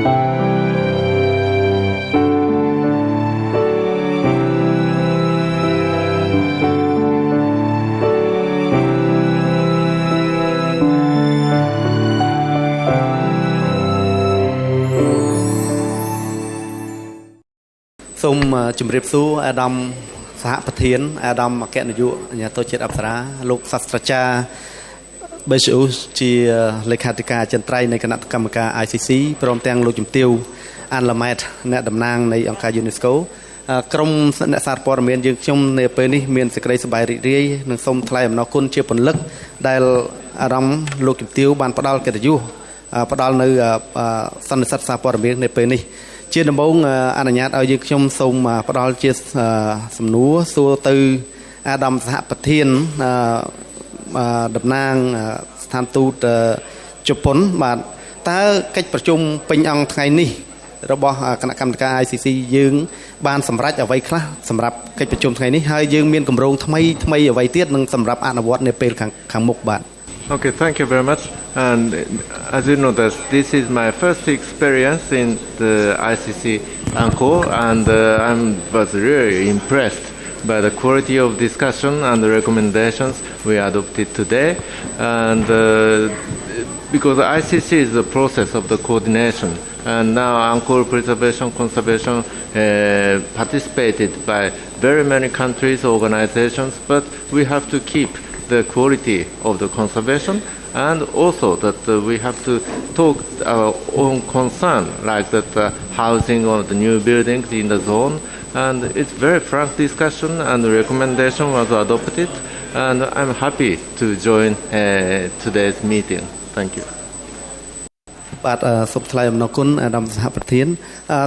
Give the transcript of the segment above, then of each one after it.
សូមជម្រាបសួរអាដាមសហប្រធានអាដាមអគ្គនាយកអាជ្ញាធរជាតិអប្សរាលោកសាស្ត្រាចារ្យបេឈូជាលេខាធិការអចិន្ត្រៃយ៍នៃគណៈកម្មការ ICC ព្រមទាំងលោកជំទាវអានឡាម៉ែតអ្នកតំណាងនៃអង្គការ UNESCO ក្រុមអ្នកសារព័ត៌មានយើងខ្ញុំនៅពេលនេះមានសេចក្តីសប្បាយរីករាយនិងសូមថ្លែងអំណរគុណជាពន្លឹកដែលអាដាមលោកជំទាវបានផ្ដល់កិត្តិយសផ្ដល់នៅសន្និសីទសារព័ត៌មាននៅពេលនេះជាដំបូងអនុញ្ញាតឲ្យយើងខ្ញុំសូមផ្ដល់ជាសំណួរសួរទៅអាដាមសហប្រធានតំណាងស្ថានទូតជប៉ុនបាទតើកិច្ចប្រជុំពេញអង្គថ្ងៃនេះរបស់គណៈកម្មការ ICC យើងបានសម្រេចអ្វីខ្លះសម្រាប់កិច្ចប្រជុំថ្ងៃនេះហើយយើងមានគម្រោងថ្មីអ្វីទៀតនឹងសម្រាប់អនុវត្តនៅពេលខាងមុខបាទ Okay, thank you very much. And as you know, this is my first experience in the ICC Angkor, and I was really impressed by the quality of discussion and the recommendations we adopted today. And because ICC is the process of the coordination, and now Angkor preservation conservation participated by very many countries, organizations, but we have to keep the quality of the conservation, and also that we have to talk our own concern, like that housing of the new buildings in the zone, and it's very frank discussion and the recommendation was adopted, and I'm happy to join today's meeting. Thank you. បាទសូមថ្លែងអំណរគុណអាដាមសហប្រធាន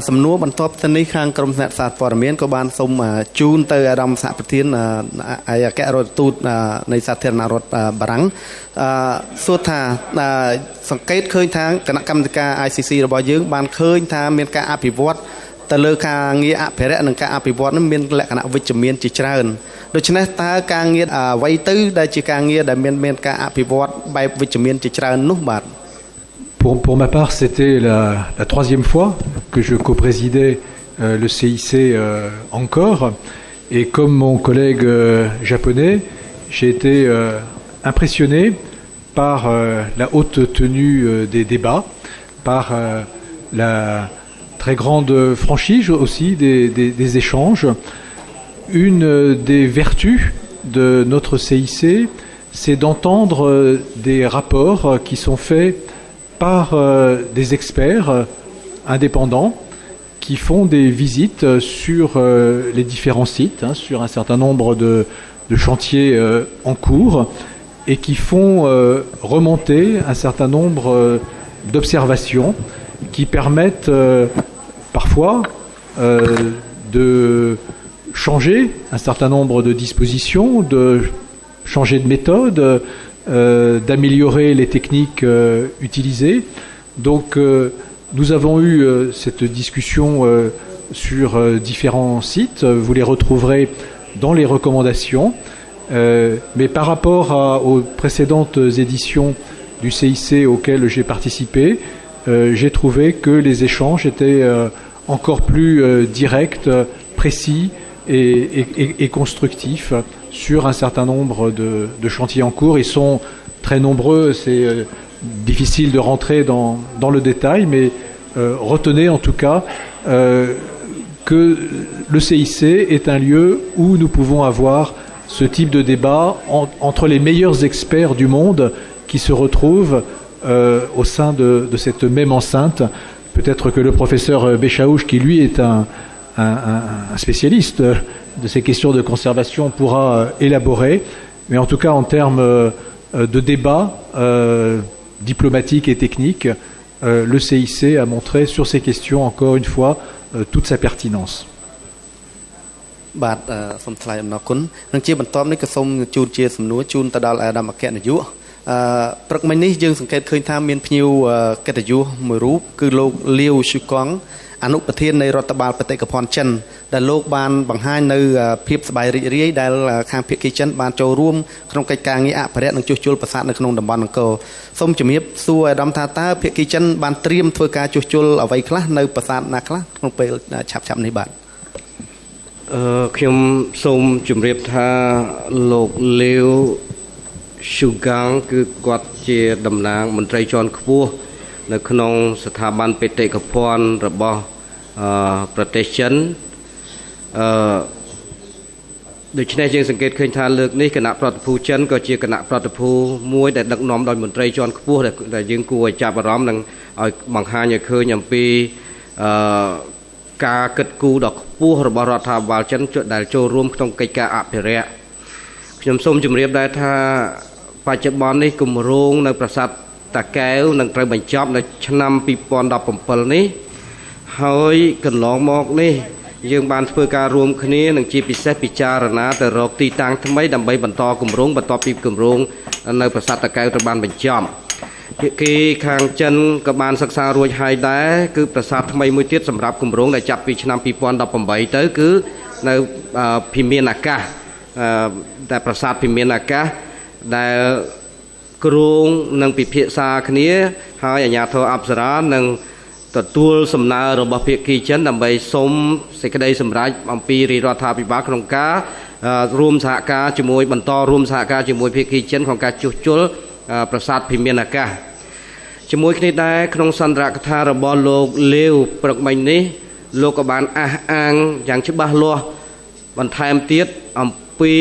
សំណួរបន្ទាប់ទៅនេះខាងក្រមអ្នកសារព័ត៌មានក៏បានសូមជូនទៅអាដាមសហប្រធានអគ្គរដ្ឋទូតនៃសាធារណរដ្ឋបារាំងសួរថាសង្កេតឃើញថាគណៈកម្មការ ICC របស់យើងបានឃើញថាមានការអភិវឌ្ឍទៅលើការងារអភិរក្សនិងការអភិវឌ្ឍនឹងមានលក្ខណៈវិជ្ជមានជាច្រើនដូច្នេះតើការងារអ្វីទៅដែលជាការងារដែលមានការអភិវឌ្ឍបែបវិជ្ជមានជាច្រើននោះបាទ Pour ma part, c'était la troisième fois que je coprésidais le CIC encore. Et comme mon collègue japonais, j'ai été impressionné par la haute tenue des débats, par la très grande franchise aussi des échanges. Une des vertus de notre CIC, c'est d'entendre des rapports qui sont faits par des experts indépendants qui font des visites sur les différents sites, sur un certain nombre de chantiers en cours et qui font remonter un certain nombre d'observations qui permettent parfois de changer un certain nombre de dispositions, de changer de méthode, d'améliorer les techniques utilisées. Donc nous avons eu cette discussion sur différents sites, vous les retrouverez dans les recommandations, mais par rapport aux précédentes éditions du CIC auxquelles j'ai participé, j'ai trouvé que les échanges étaient encore plus directs, précis et constructifs sur un certain nombre de chantiers en cours. Ils sont très nombreux, c'est difficile de rentrer dans le détail, mais retenez en tout cas que le CIC est un lieu où nous pouvons avoir ce type de débat entre les meilleurs experts du monde qui se retrouvent au sein de cette même enceinte. Peut-être que le professeur Béchaouch, qui lui est un spécialiste de ces questions de conservation, pourra élaborer. Mais en tout cas, en termes de débat diplomatique et technique, le CIC a montré sur ces questions, encore une fois, toute sa pertinence. បាទសូមថ្លែងអំណរគុណនឹងជាបន្តនេះក៏សូមជូនជាសំណួរជូនទៅដល់អាដាមអគ្គនាយក ព្រឹកមិញនេះយើងសង្កេតឃើញថាមានភ្ញៀវកិត្តិយសមួយរូបគឺលោកលាវស៊ូកង់អនុប្រធាននៃរដ្ឋបាលបេតិកភណ្ឌចិនដែលលោកបានបង្ហាញនៅភាពសប្បាយរីករាយដែលខាងភាគីចិនបានចូលរួមក្នុងកិច្ចការងារអភិរក្សនិងជួសជុលប្រាសាទនៅក្នុងតំបន់អង្គរសូមជំរាបសួរអាដាមថាតើភាគីចិនបានត្រៀមធ្វើការជួសជុលអ្វីខ្លះនៅប្រាសាទណាខ្លះក្នុងពេលឆាប់ៗនេះបាទខ្ញុំសូមជម្រាបថាលោកលាវស៊ូកាំងគឺគាត់ជាតំណាងមន្ត្រីជាន់ខ្ពស់នៅក្នុងស្ថាប័នបេតិកភណ្ឌរបស់ប្រទេសចិនដូច្នេះយើងសង្កេតឃើញថាលើកនេះគណៈប្រតិភូចិនក៏ជាគណៈប្រតិភូមួយដែលដឹកនាំដោយមន្ត្រីជាន់ខ្ពស់ដែលយើងគួរឲ្យចាប់អារម្មណ៍និងឲ្យបង្ហាញឲ្យឃើញអំពីការគិតគូរដ៏ខ្ពស់របស់រដ្ឋាភិបាលចិនដែលចូលរួមក្នុងកិច្ចការអភិរក្សខ្ញុំសូមជម្រាបដែរថាបច្ចុប្បន្ននេះគម្រោងនៅប្រាសាទតាកែវនឹងត្រូវបញ្ចប់នៅឆ្នាំ2017នេះហើយកន្លងមកនេះយើងបានធ្វើការរួមគ្នានឹងជាពិសេសពិចារណាទៅរកទីតាំងថ្មីដើម្បីបន្តគម្រោងបន្ទាប់ពីគម្រោងនៅប្រាសាទតាកែវត្រូវបានបញ្ចប់ភាគីខាងចិនក៏បានសិក្សារួចហើយដែរគឺប្រាសាទថ្មីមួយទៀតសម្រាប់គម្រោងដែលចាប់ពីឆ្នាំ2018ទៅគឺនៅភិមានអាកាសតែប្រាសាទភិមានអាកាសដែលគ្រោងនឹងពិភាក្សាគ្នាហើយអាជ្ញាធរអប្សរានឹងទទួលសំណើរបស់ភាគីចិនដើម្បីសុំសេចក្តីសម្រេចអំពីរាជរដ្ឋាភិបាលក្នុងការរួមសហការជាមួយបន្តរួមសហការជាមួយភាគីចិនក្នុងការជួសជុលប្រាសាទភិមានអាកាសជាមួយគ្នាដែរក្នុងសន្ទរកថារបស់លោកលាវព្រឹកមិញនេះលោកក៏បានអះអាងយ៉ាងច្បាស់លាស់បន្ថែមទៀតអំពី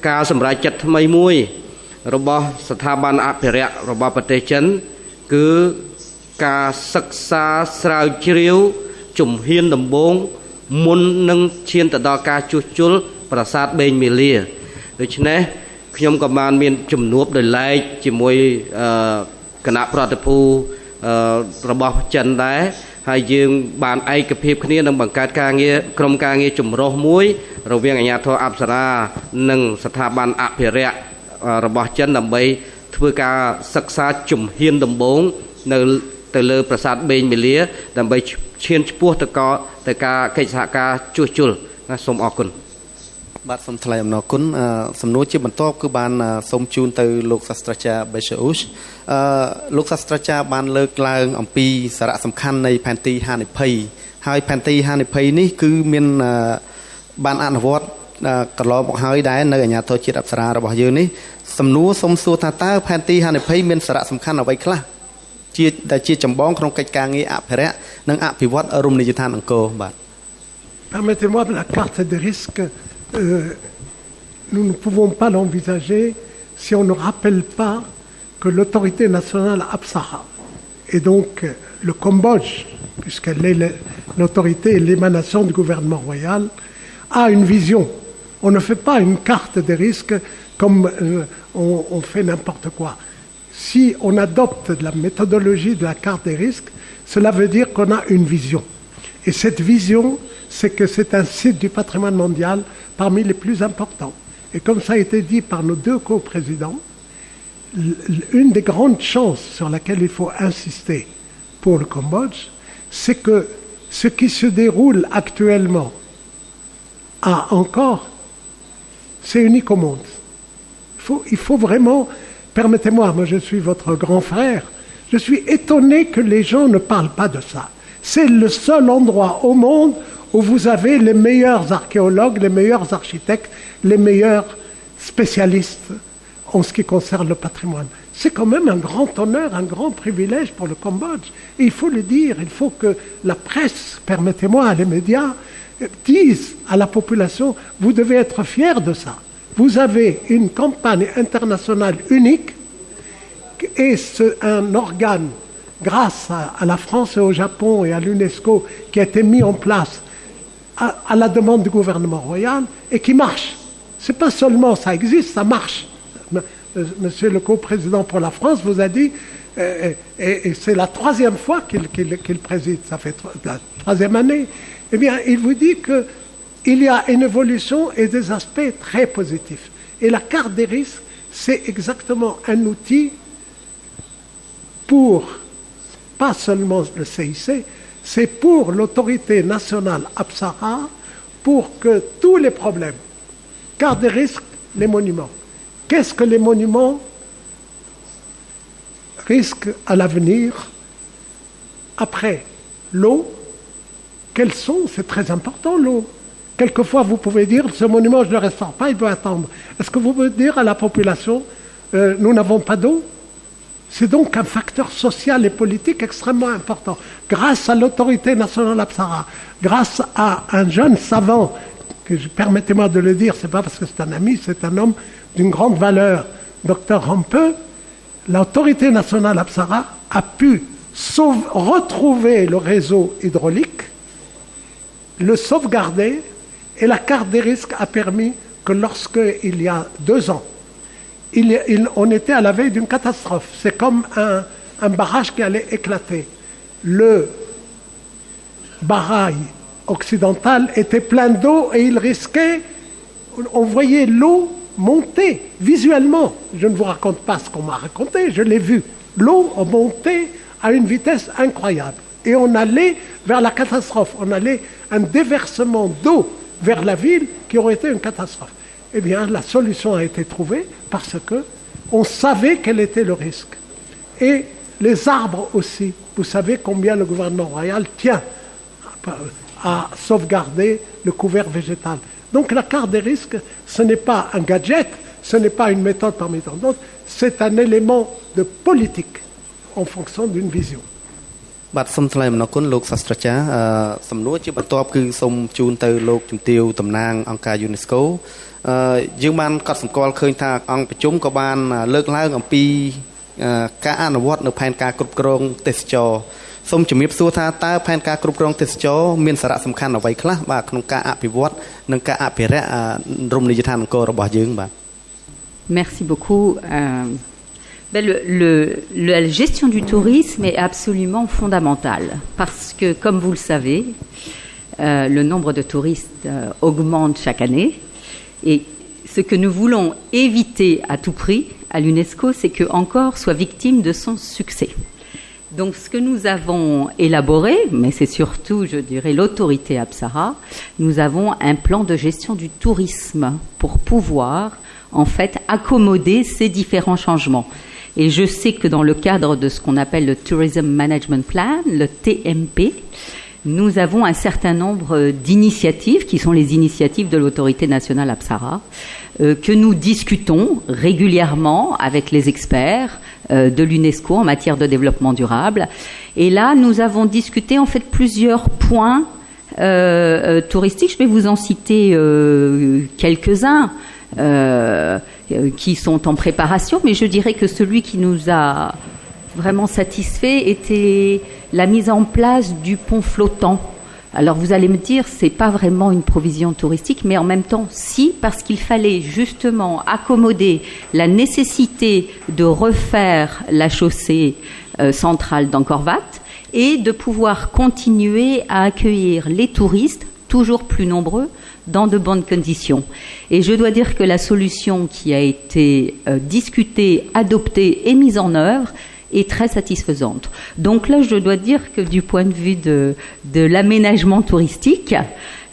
ការសម្រេចចិត្តថ្មីមួយរបស់ស្ថាប័នអភិរក្សរបស់ប្រទេសចិនគឺការសិក្សាស្រាវជ្រាវជំហានដំបូងមុននឹងឈានទៅដល់ការជួសជុលប្រាសាទបេងមាលាដូច្នេះខ្ញុំក៏បានមានជំនួបដោយឡែកជាមួយគណៈប្រតិភូរបស់ចិនដែរហើយយើងបានឯកភាពគ្នានឹងបង្កើតការងារក្រុមការងារចម្រុះមួយរវាងអាជ្ញាធរអប្សរានិងស្ថាប័នអភិរក្សរបស់ចិនដើម្បីធ្វើការសិក្សាជំហានដំបូងទៅលើប្រាសាទបេងមាលាដើម្បីឈានឆ្ពោះទៅការកិច្ចសហការជួសជុលសូមអរគុណបាទសូមថ្លែងអំណរគុណសំណួរជាបន្ទាប់គឺបានសូមជូនទៅលោកសាស្ត្រាចារ្យបេសាអ៊ូសលោកសាស្ត្រាចារ្យបានលើកឡើងអំពីសារៈសំខាន់នៃផែនទីហានិភ័យហើយផែនទីហានិភ័យនេះគឺមានបានអនុវត្តកន្លងមកហើយដែរនៅអាជ្ញាធរជាតិអប្សរារបស់យើងនេះសំណួរសូមសួរថាតើផែនទីហានិភ័យមានសារៈសំខាន់អ្វីខ្លះជាចម្បងក្នុងកិច្ចការងារអភិរក្សនិងអភិវឌ្ឍរមណីយដ្ឋានអង្គរបាទ Permettez-moi, la carte des risques, nous ne pouvons pas l'envisager si on ne rappelle pas que l'autorité nationale Apsara et donc le Cambodge, puisqu'elle est l'autorité et l'émanation du gouvernement royal, a une vision. On ne fait pas une carte des risques comme on fait n'importe quoi. Si on adopte la méthodologie de la carte des risques, cela veut dire qu'on a une vision. Et cette vision, c'est que c'est un site du patrimoine mondial parmi les plus importants. Et comme ça a été dit par nos deux co-présidents, une des grandes chances sur laquelle il faut insister pour le Cambodge, c'est que ce qui se déroule actuellement à Angkor, c'est unique au monde. Il faut vraiment, permettez-moi, moi je suis votre grand frère, je suis étonné que les gens ne parlent pas de ça. C'est le seul endroit au monde où vous avez les meilleurs archéologues, les meilleurs architectes, les meilleurs spécialistes en ce qui concerne le patrimoine. C'est quand même un grand honneur, un grand privilège pour le Cambodge. Et il faut le dire, il faut que la presse, permettez-moi, les médias, disent à la population, vous devez être fiers de ça. Vous avez une campagne internationale unique et un organe, grâce à la France et au Japon et à l'UNESCO, qui a été mis en place à la demande du gouvernement royal et qui marche. C'est pas seulement ça existe, ça marche. Monsieur le co-président pour la France vous a dit, et c'est la troisième fois qu'il préside, ça fait la troisième année, eh bien, il vous dit qu'il y a une évolution et des aspects très positifs. Et la carte des risques, c'est exactement un outil pour, pas seulement le CIC, c'est pour l'autorité nationale Apsara, pour que tous les problèmes, carte des risques, les monuments. Qu'est-ce que les monuments risquent à l'avenir après l'eau? Quels sont? C'est très important, l'eau. Quelquefois, vous pouvez dire, ce monument, je ne le restaure pas, il doit attendre. Est-ce que vous pouvez dire à la population, nous n'avons pas d'eau? C'est donc un facteur social et politique extrêmement important. Grâce à l'autorité nationale Apsara, grâce à un jeune savant, permettez-moi de le dire, ce n'est pas parce que c'est un ami, c'est un homme d'une grande valeur, Dr Rampe, l'autorité nationale Apsara a pu retrouver le réseau hydraulique, le sauvegarder, et la carte des risques a permis que lorsqu'il y a 2 ans, on était à la veille d'une catastrophe. C'est comme un barrage qui allait éclater. Le barrage occidental était plein d'eau et il risquait, on voyait l'eau monter visuellement. Je ne vous raconte pas ce qu'on m'a raconté, je l'ai vu. L'eau montait à une vitesse incroyable. Et on allait vers la catastrophe. On allait un déversement d'eau vers la ville qui aurait été une catastrophe. Eh bien, la solution a été trouvée parce qu'on savait quel était le risque. Et les arbres aussi. Vous savez combien le gouvernement royal tient à sauvegarder le couvert végétal. Donc la carte des risques, ce n'est pas un gadget, ce n'est pas une méthode parmi tant d'autres, c'est un élément de politique en fonction d'une vision. បាទសូមថ្លែងអំណរគុណលោកសាស្ត្រាចារ្យសំណួរជាបន្ទាប់គឺសូមជូនទៅលោកជំទាវតំណាងអង្គការ UNESCO យើងបានកត់សម្គាល់ឃើញថាអង្គប្រជុំក៏បានលើកឡើងអំពីការអនុវត្តនៅផែនការគ្រប់គ្រងទេសចរសូមជំរាបសួរថាតើផែនការគ្រប់គ្រងទេសចរមានសារៈសំខាន់អ្វីខ្លះបាទក្នុងការអភិវឌ្ឍនិងការអភិរក្សរមណីយដ្ឋានអង្គររបស់យើងបាទ Merci beaucoup. La gestion du tourisme est absolument fondamentale parce que, comme vous le savez, le nombre de touristes augmente chaque année et ce que nous voulons éviter à tout prix à l'UNESCO, c'est que Angkor soit victime de son succès. Donc ce que nous avons élaboré, mais c'est surtout, je dirais, l'autorité Apsara, nous avons un plan de gestion du tourisme pour pouvoir en fait accommoder ces différents changements. Et je sais que dans le cadre de ce qu'on appelle le Tourism Management Plan, le TMP, nous avons un certain nombre d'initiatives, qui sont les initiatives de l'autorité nationale Apsara, que nous discutons régulièrement avec les experts de l'UNESCO en matière de développement durable. Et là, nous avons discuté en fait plusieurs points touristiques. Je vais vous en citer quelques-uns. Qui sont en préparation, mais je dirais que celui qui nous a vraiment satisfait était la mise en place du pont flottant. Alors vous allez me dire, c'est pas vraiment une provision touristique, mais en même temps, si, parce qu'il fallait justement accommoder la nécessité de refaire la chaussée centrale d'Angkor Wat et de pouvoir continuer à accueillir les touristes, toujours plus nombreux, dans de bonnes conditions. Et je dois dire que la solution qui a été discutée, adoptée et mise en œuvre est très satisfaisante. Donc là, je dois dire que du point de vue de l'aménagement touristique,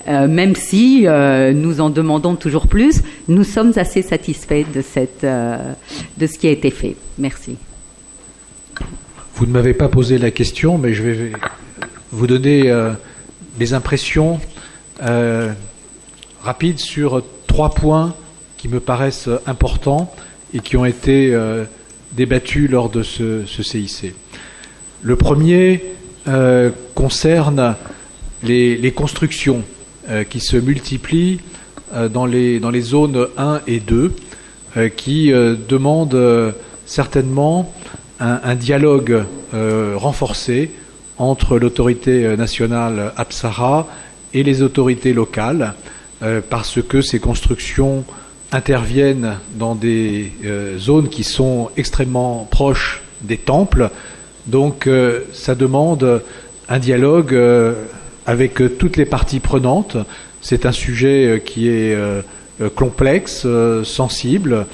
même si nous en demandons toujours plus, nous sommes assez satisfaits de ce qui a été fait. Merci. Vous ne m'avez pas posé la question, mais je vais vous donner les impressions rapide sur 3 points qui me paraissent importants et qui ont été débattus lors de ce CIC. Le premier concerne les constructions qui se multiplient dans les zones 1 et 2 qui demandent certainement un dialogue renforcé entre l'autorité nationale Apsara et les autorités locales parce que ces constructions interviennent dans des zones qui sont extrêmement proches des temples. Donc ça demande un dialogue avec toutes les parties prenantes. C'est un sujet qui est complexe, sensible,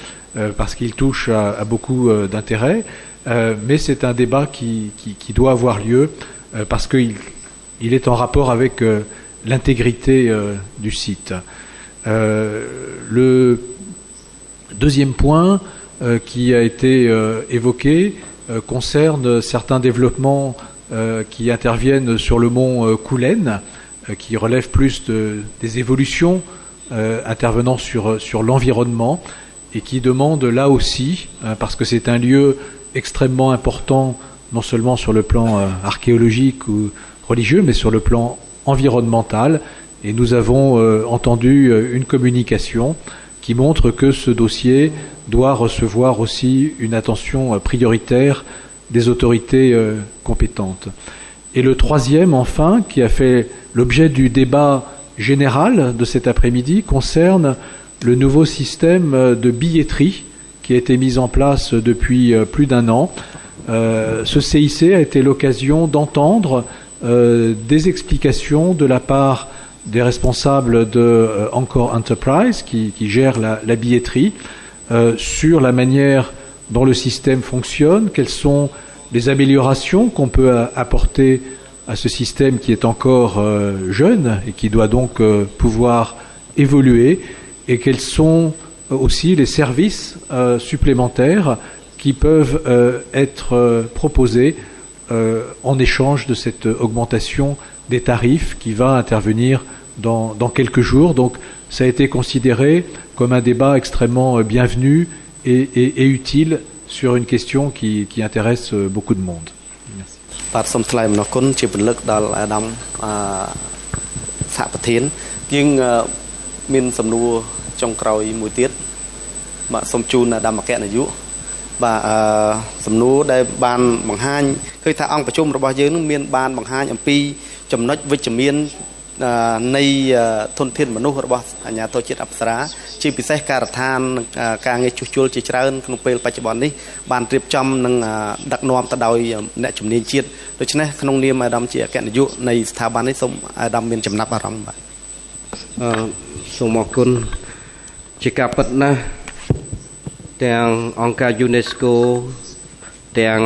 parce qu'il touche à beaucoup d'intérêts, mais c'est un débat qui doit avoir lieu parce qu'il est en rapport avec l'intégrité du site. Le deuxième point qui a été évoqué concerne certains développements qui interviennent sur le mont Koulen, qui relèvent plus des évolutions intervenant sur l'environnement et qui demandent là aussi, parce que c'est un lieu extrêmement important, non seulement sur le plan archéologique ou religieux, mais sur le plan environnemental. Et nous avons entendu une communication qui montre que ce dossier doit recevoir aussi une attention prioritaire des autorités compétentes. Et le troisième, enfin, qui a fait l'objet du débat général de cet après-midi, concerne le nouveau système de billetterie qui a été mis en place depuis plus d'un an. Ce CIC a été l'occasion d'entendre des explications de la part des responsables de Encore Enterprise, qui gère la billetterie, sur la manière dont le système fonctionne, quelles sont les améliorations qu'on peut apporter à ce système qui est encore jeune et qui doit donc pouvoir évoluer, et quels sont aussi les services supplémentaires qui peuvent être proposés en échange de cette augmentation des tarifs qui va intervenir dans quelques jours. Donc ça a été considéré comme un débat extrêmement bienvenu et utile sur une question qui intéresse beaucoup de monde. Merci. បាទសូមថ្លែងអំណរគុណជាពលិកដល់អាដាមសហប្រធានយើងមានសំណួរចុងក្រោយមួយទៀតបាទសូមជូនអាដាមអគ្គនាយកបាទសំណួរដែលបានបង្ហាញឃើញថាអង្គប្រជុំរបស់យើងនឹងមានបានបង្ហាញអំពីចំណុចវិជ្ជមាននៃធនធានមនុស្សរបស់អាជ្ញាធរជាតិអប្សរាជាពិសេសការដ្ឋានការងារជួសជុលជាច្រើនក្នុងពេលបច្ចុប្បន្ននេះបានរៀបចំនឹងដឹកនាំទៅដោយអ្នកជំនាញជាតិដូច្នេះក្នុងនាមអាដាមជាអគ្គនាយកនៃស្ថាប័ននេះសូមអាដាមមានចំណាប់អារម្មណ៍បាទសូមអរគុណជាការពិតណាស់ទាំងអង្គការ UNESCO ទាំង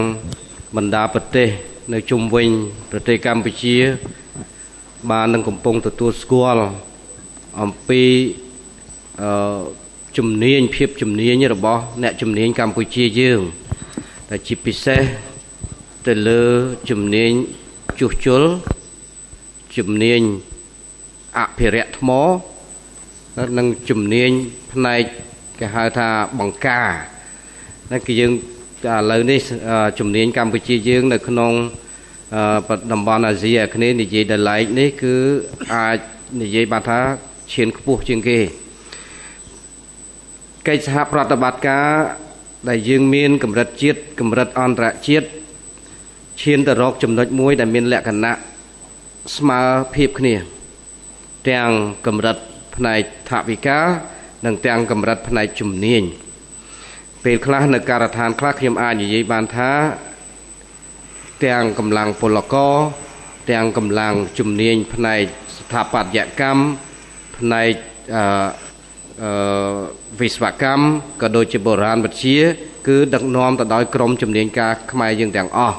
បណ្ដាប្រទេសនៅជុំវិញប្រទេសកម្ពុជាបាននឹងកំពុងទទួលស្គាល់អំពីជំនាញភាពជំនាញរបស់អ្នកជំនាញកម្ពុជាយើងតែជាពិសេសទៅលើជំនាញជួសជុលជំនាញអភិរក្សថ្មនិងជំនាញផ្នែកគេហៅថាបង្ការតែគឺយើងឥឡូវនេះជំនាញកម្ពុជាយើងនៅក្នុងតំបន់អាស៊ីអាគ្នេយ៍និយាយដល់ឡែកនេះគឺអាចនិយាយបានថាឈានខ្ពស់ជាងគេកិច្ចសហប្រតិបត្តិការដែលយើងមានកម្រិតជាតិកម្រិតអន្តរជាតិឈានទៅរកចំណុចមួយដែលមានលក្ខណៈស្មើភាពគ្នាទាំងកម្រិតផ្នែកថវិកានិងទាំងកម្រិតផ្នែកជំនាញពេលខ្លះនៅការដ្ឋានខ្លះខ្ញុំអាចនិយាយបានថាទាំងកម្លាំងពលករទាំងកម្លាំងជំនាញផ្នែកស្ថាបត្យកម្មផ្នែកវិស្វកម្មក៏ដូចជាបុរាណវិទ្យាគឺដឹកនាំទៅដោយក្រុមជំនាញការខ្មែរយើងទាំងអស់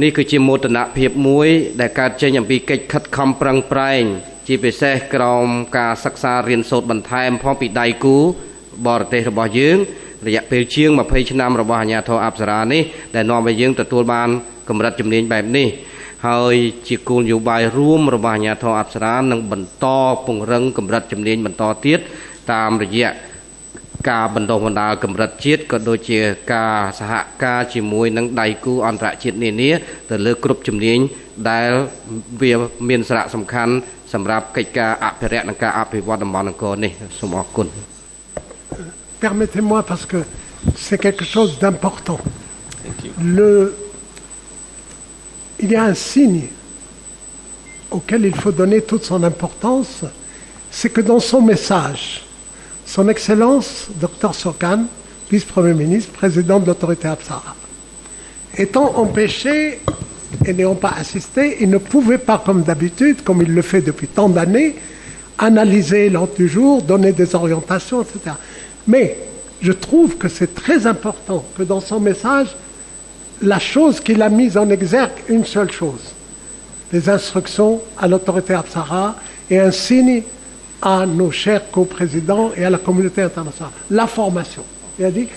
នេះគឺជាមោទនភាពមួយដែលកើតចេញអំពីកិច្ចខិតខំប្រឹងប្រែងជាពិសេសក្រោមការសិក្សារៀនសូត្របន្ថែមផងពីដៃគូបរទេសរបស់យើងរយៈពេលជាង20ឆ្នាំរបស់អាជ្ញាធរអប្សរានេះដែលនាំឲ្យយើងទទួលបានកម្រិតជំនាញបែបនេះហើយជាគោលនយោបាយរួមរបស់អាជ្ញាធរអប្សរានឹងបន្តពង្រឹងកម្រិតជំនាញបន្តទៀតតាមរយៈការបណ្ដុះបណ្ដាលកម្រិតជាតិក៏ដូចជាការសហការជាមួយនឹងដៃគូអន្តរជាតិនានាទៅលើគ្រប់ជំនាញដែលវាមានសារៈសំខាន់សម្រាប់កិច្ចការអភិរក្សនិងការអភិវឌ្ឍតំបន់អង្គរនេះសូមអរគុណ Permettez-moi parce que c'est quelque chose d'important. Il y a un signe auquel il faut donner toute son importance, c'est que dans son message, Son Excellence, Dr Sokan, vice-premier ministre, président de l'autorité Apsara, étant empêché et n'ayant pas assisté, il ne pouvait pas, comme d'habitude, comme il le fait depuis tant d'années, analyser l'ordre du jour, donner des orientations, etc. Mais je trouve que c'est très important que dans son message, la chose qu'il a mise en exergue, une seule chose, les instructions à l'autorité Apsara et un signe à nos chers coprésidents et à la communauté internationale, la formation. Il a dit,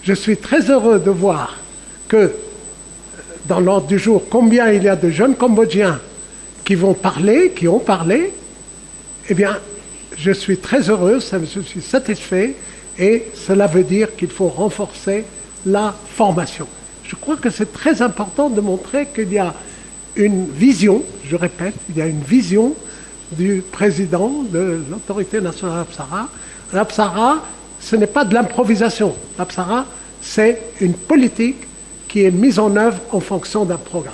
je suis très heureux de voir que dans l'ordre du jour, combien il y a de jeunes Cambodgiens qui vont parler, qui ont parlé, eh bien, je suis très heureux, je suis satisfait, et cela veut dire qu'il faut renforcer la formation. Je crois que c'est très important de montrer qu'il y a une vision, je répète, il y a une vision du président de l'autorité nationale Apsara. L'Apsara, ce n'est pas de l'improvisation. L'Apsara, c'est une politique qui est mise en œuvre en fonction d'un programme.